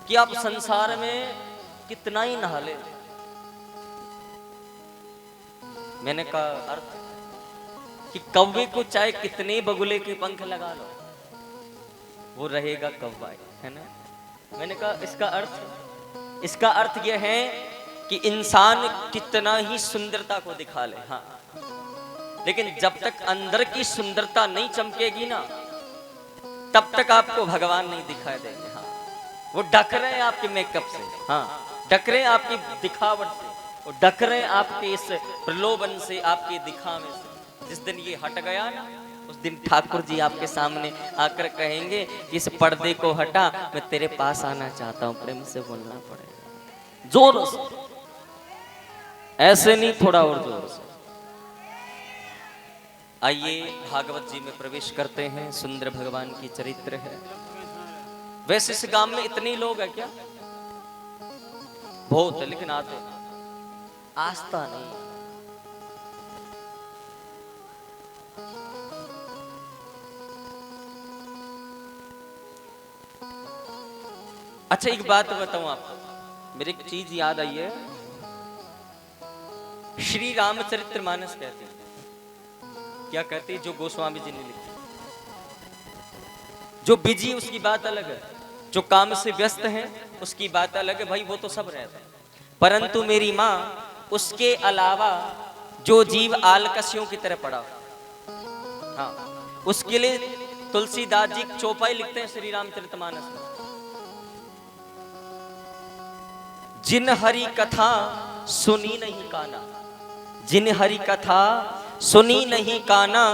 कि आप संसार में कितना ही नहा ले। मैंने कहा अर्थ कि कौवे को चाहे कितने बगुले के पंख लगा लो, वो रहेगा कौवा, है ना। मैंने कहा इसका अर्थ यह है कि इंसान कितना ही सुंदरता को दिखा ले, हाँ, लेकिन जब तक अंदर की सुंदरता नहीं चमकेगी ना, तब तक आपको भगवान नहीं दिखाई देंगे। हाँ, वो ढक रहे हैं आपके मेकअप से, हाँ, ढक रहे हैं आपकी दिखावट से, वो ढक रहे हैं आपके इस प्रलोभन से, आपके दिखावे से। जिस दिन ये हट गया ना, उस दिन ठाकुर जी आपके सामने आकर कहेंगे इस पर्दे को हटा, मैं तेरे पास आना चाहता हूं। प्रेम से बोलना पड़ेगा, जोर से, ऐसे नहीं, थोड़ा और जोर से। आइए भागवत जी में प्रवेश करते हैं। सुंदर भगवान की चरित्र है। वैसे इस गांव में इतने लोग हैं क्या? बहुत है, लेकिन आते आस्था नहीं। अच्छा, एक बात बताऊं आपको, मेरी एक चीज याद आई है। श्री रामचरितमानस कहते हैं, क्या कहते हैं, जो गोस्वामी जी ने लिखी। जो बिजी उसकी बात अलग है, जो काम से व्यस्त है उसकी बात अलग है, भाई वो तो सब रहता है। परंतु मेरी माँ, उसके अलावा जो जीव आलकसियों की तरह पड़ा, हाँ, उसके लिए तुलसीदास जी चौपाई लिखते हैं श्री रामचरितमानस में। जिन हरि कथा सुनी नहीं काना, जिन हरि कथा सुनी नहीं काना,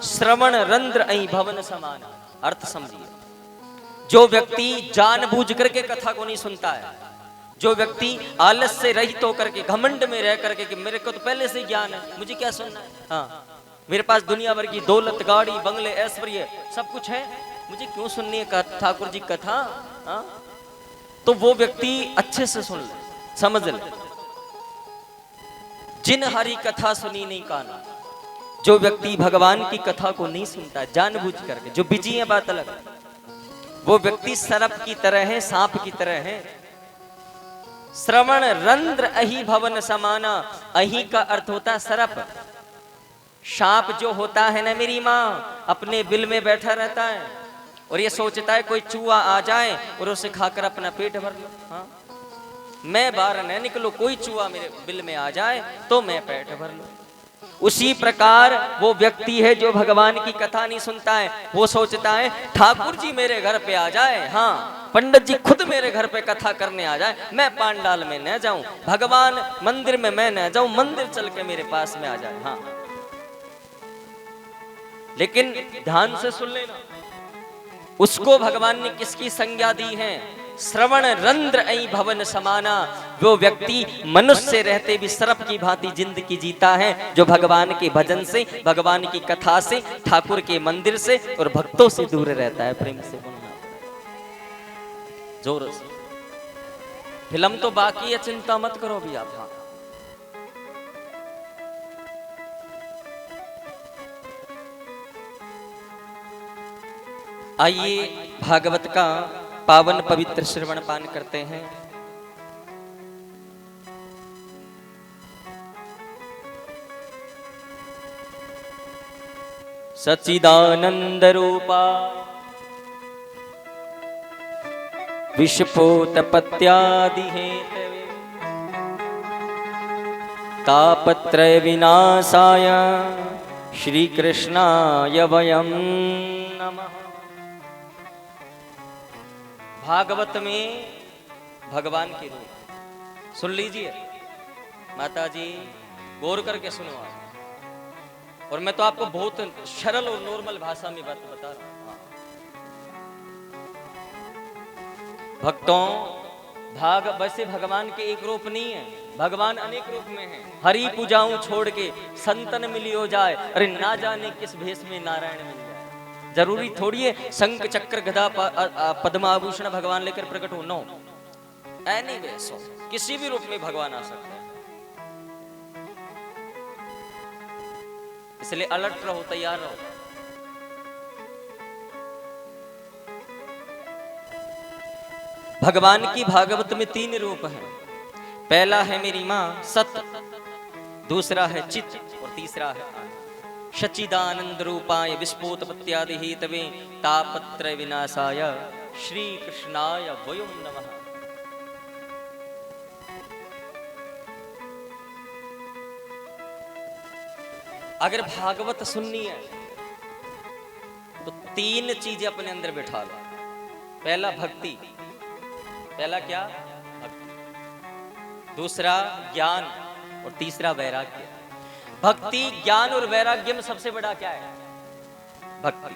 श्रवण रंध्र अहि भवन समाना। अर्थ समझिए, जो व्यक्ति जानबूझ करके कथा को नहीं सुनता है, जो व्यक्ति आलस से रहित होकर के, घमंड में रह करके कि मेरे को तो पहले से ज्ञान है, मुझे क्या सुनना है, हाँ, मेरे पास दुनिया भर की दौलत, गाड़ी, बंगले, ऐश्वर्य सब कुछ है, मुझे क्यों सुननी है ठाकुर जी कथा, हाँ, तो वो व्यक्ति अच्छे से सुन ले, समझ ले। जिन हरि कथा सुनी नहीं काना, जो व्यक्ति भगवान की कथा को नहीं सुनता जानबूझ करके, जो बिजी है बात अलग, वो व्यक्ति सर्प की तरह है, सांप की तरह है। श्रवण रंध्र अहि भवन समाना। अहि का अर्थ होता है सर्प। सांप जो होता है ना मेरी माँ, अपने बिल में बैठा रहता है और ये सोचता है कोई चूहा आ जाए और उसे खाकर अपना पेट भर लो, हाँ, मैं बाहर न निकलूं, कोई चूहा मेरे बिल में आ जाए तो मैं पेट भर लूं। उसी प्रकार वो व्यक्ति है जो भगवान की कथा नहीं सुनता है। वो सोचता है ठाकुर जी मेरे घर पे आ जाए, हाँ, पंडित जी खुद मेरे घर पे कथा करने आ जाए, मैं पांडाल में न जाऊं, भगवान मंदिर में मैं न जाऊं, मंदिर चल के मेरे पास में आ जाए, हाँ। लेकिन ध्यान से सुन लेना, उसको भगवान ने किसकी संज्ञा दी है? श्रवण रंध्र अहि भवन समाना। वो व्यक्ति मनुष्य रहते भी सर्प की भांति जिंदगी जीता है, जो भगवान के भजन से, भगवान की कथा से, ठाकुर के मंदिर से और भक्तों से दूर रहता है। प्रेम से बोलना, जोर से। फिल्म तो बाकी है, चिंता मत करो भी आप, हाँ। आइए भागवत का पावन पवित्र श्रवण पान करते हैं। सच्चिदानंद रूपा विषपोतपत्यादि हेतवे तापत्रय विनाशाय श्री कृष्णाय वयं नमः। भागवत में भगवान के रूप सुन लीजिए, माता जी गौर करके सुनो आप। और मैं तो आपको बहुत सरल और नॉर्मल भाषा में बात बता रहा हूं। भक्तों, वैसे भगवान के एक रूप नहीं है, भगवान अनेक रूप में है। हरि पूजाऊं छोड़ के संतन मिलियो जाए, अरे ना जाने किस भेष में नारायण मिल जाए। जरूरी थोड़ी है शंख चक्र गदा पद्माभूषण भगवान लेकर प्रकट हो, नो, एनी वेस किसी भी रूप में भगवान आ सकते हैं। इसलिए अलर्ट रहो, तैयार रहो। भगवान की भागवत में 3 रूप हैं। पहला है मेरी माँ सत, दूसरा है चित और तीसरा है आनंद। सच्चिदानंद रूपाय विस्फोट पत्यादि हेतवे तापत्र विनाशाय श्री कृष्णाय वयम नमः। अगर भागवत सुननी है तो 3 चीजें अपने अंदर बिठा लो। पहला भक्ति, पहला क्या? भक्ति। दूसरा ज्ञान और तीसरा वैराग्य। भक्ति, ज्ञान और वैराग्य में सबसे बड़ा क्या है? भक्ति।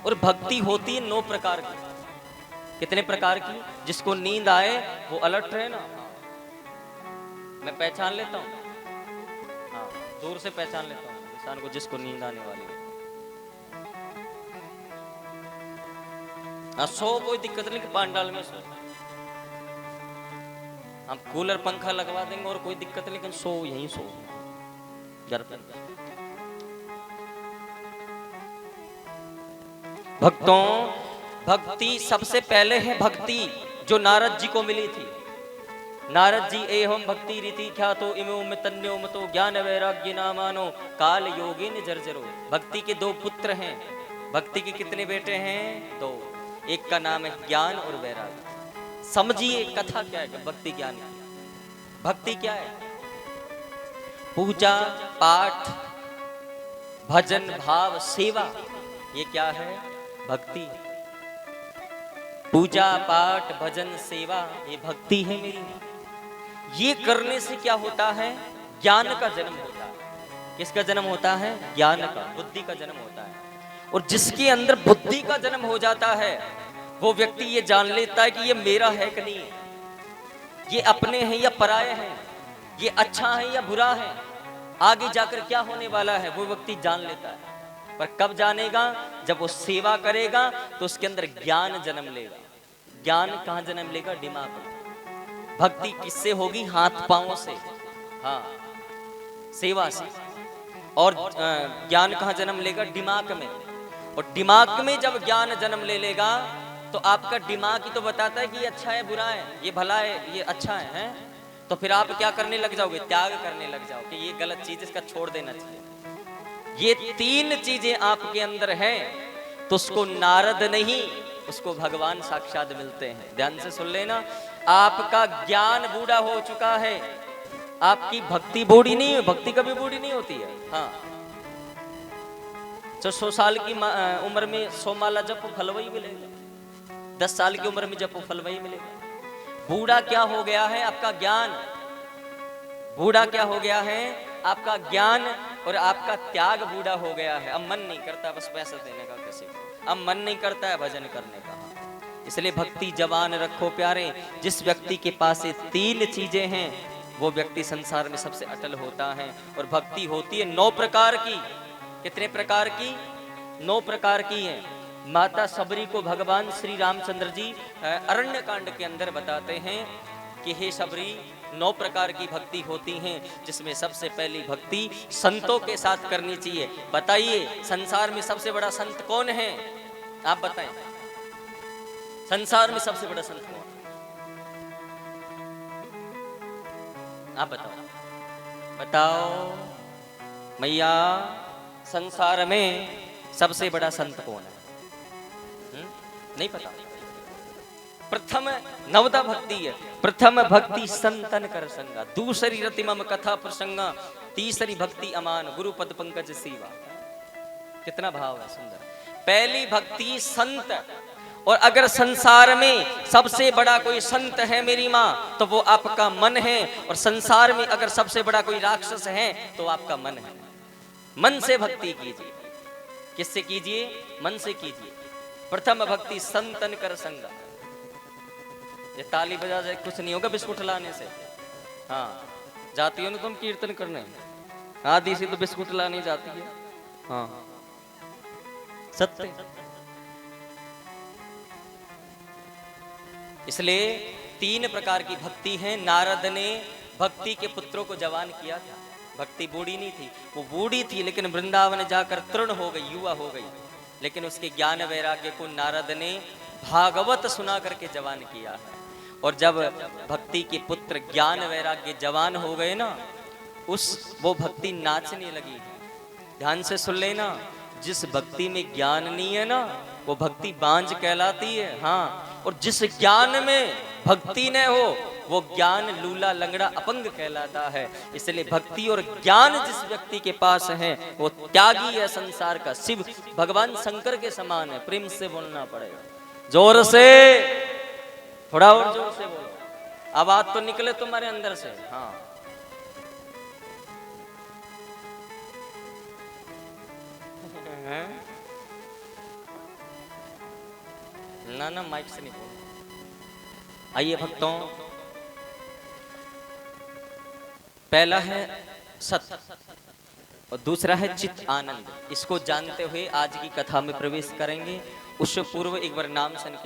और भक्ति होती है 9 प्रकार की। कितने प्रकार की? जिसको नींद आए वो अलर्ट रहे ना। मैं पहचान लेता हूं, हाँ, दूर से पहचान लेता हूं इंसान को जिसको नींद आने वाली है। सो कोई दिक्कत नहीं कि पांडाल में सो, हम कूलर पंखा लगवा देंगे और कोई दिक्कत नहीं, लेकिन सो यहीं सो घर पे। भक्तों, भक्ति सबसे पहले है भक्ति जो नारद जी को मिली थी। नारद जी एवं भक्ति रीति ख्यातो इमो में तन्यो मतो ज्ञान वैराग्य नामानो काल योगिन जर्जरो। भक्ति के 2 पुत्र हैं। भक्ति के कितने बेटे हैं? 2। एक का नाम है ज्ञान और वैराग्य। समझिए कथा क्या है भक्ति ज्ञान की। भक्ति क्या है? पूजा पाठ भजन भाव सेवा, ये क्या है? भक्ति। पूजा पाठ भजन सेवा ये भक्ति है मेरी। ये करने से क्या होता है? ज्ञान का जन्म होता है। किसका जन्म होता है? ज्ञान का, बुद्धि का जन्म होता है। और जिसके अंदर बुद्धि का जन्म हो जाता है वो व्यक्ति ये जान लेता है कि ये मेरा है कि नहीं, ये अपने हैं या पराये हैं, ये अच्छा है या बुरा है, आगे जाकर क्या होने वाला है, वो व्यक्ति जान लेता है। पर कब जानेगा? जब वो सेवा करेगा तो उसके अंदर ज्ञान जन्म लेगा। ज्ञान कहाँ जन्म लेगा? दिमाग में। भक्ति किससे होगी? हाथ पांवों से, हाँ, सेवा से। और ज्ञान कहाँ जन्म लेगा? दिमाग में। और दिमाग में जब ज्ञान जन्म ले लेगा तो आपका दिमाग ही तो बताता है कि ये अच्छा है बुरा है, ये भला है ये अच्छा है? तो फिर आप क्या करने लग जाओगे? त्याग करने लग जाओगे कि ये गलत चीज, इसका छोड़ देना चाहिए। ये 3 चीजें आपके अंदर हैं तो उसको नारद नहीं, उसको भगवान साक्षात मिलते हैं। ध्यान से सुन लेना। आपका ज्ञान बूढ़ा हो चुका है, आपकी भक्ति बूढ़ी नहीं है। भक्ति कभी बूढ़ी नहीं होती है। हाँ, 100 साल की उम्र में 100 माला जपो फल वही मिलेगा। 10 साल की उम्र में जपो फल वही मिलेगा। बूढ़ा क्या हो गया है? आपका ज्ञान। बूढ़ा क्या हो गया है? आपका ज्ञान और आपका त्याग बूढ़ा हो गया है। अब मन नहीं करता बस पैसा देने का किसी को, अब मन नहीं करता है भजन करने का। इसलिए भक्ति जवान रखो प्यारे। जिस व्यक्ति के पास ये 3 चीजें हैं वो व्यक्ति संसार में सबसे अटल होता है। और भक्ति होती है 9 प्रकार की। कितने प्रकार की? 9 प्रकार की है। माता सबरी को भगवान श्री रामचंद्र जी अरण्य कांड के अंदर बताते हैं कि हे सबरी 9 प्रकार की भक्ति होती हैं, जिसमें सबसे पहली भक्ति संतों के साथ करनी चाहिए। बताइए संसार में सबसे बड़ा संत कौन है? आप बताएं, संसार में सबसे बड़ा संत कौन? आप बताओ, बताओ मैया, संसार में सबसे बड़ा संत कौन है? नहीं पता। प्रथम नवदा भक्ति है। प्रथम भक्ति संतन कर संगा, दूसरी रति मम कथा प्रसंगा, तीसरी भक्ति अमान गुरु पद पंकज सेवा। कितना भाव है, सुंदर। पहली भक्ति संत। और अगर संसार में सबसे बड़ा कोई संत है मेरी माँ तो वो आपका मन है। और संसार में अगर सबसे बड़ा कोई राक्षस है तो आपका मन है। मन से भक्ति कीजिए। किससे कीजिए? मन से कीजिए। प्रथम भक्ति संतन कर संगा। ये ताली बजा जाए कुछ नहीं होगा बिस्कुट लाने से। हाँ, जाती हो ना तुम कीर्तन करने, आदि से तो बिस्कुट लाने जाती है। हाँ, सत्य। इसलिए 3 प्रकार की भक्ति है। नारद ने भक्ति के पुत्रों को जवान किया था। भक्ति बूढ़ी नहीं थी, वो बूढ़ी थी लेकिन वृंदावन जाकर तृण हो गई, युवा हो गई। लेकिन उसके ज्ञान वैराग्य को नारद ने भागवत सुना करके जवान किया है। और जब भक्ति के पुत्र ज्ञान वैराग्य जवान हो गए ना, वो भक्ति नाचने लगी। ध्यान से सुन लेना, जिस भक्ति में ज्ञान नहीं है ना, वो भक्ति बांझ कहलाती है। हाँ, और जिस ज्ञान में भक्ति न हो, वो ज्ञान लूला लंगड़ा अपंग कहलाता है। इसलिए भक्ति और ज्ञान जिस व्यक्ति के पास है, वो त्यागी है संसार का, शिव भगवान शंकर के समान है। प्रेम से बोलना पड़ेगा, जोर से, थोड़ा और जोर से बोलो, आवाज तो निकले तुम्हारे अंदर से। हाँ, ना ना, माइक से नहीं बोल। आइए भक्तों, पहला है सत और दूसरा है चित आनंद। इसको जानते हुए आज की कथा में प्रवेश करेंगे। उससे पूर्व एक बार नाम संकीर्तन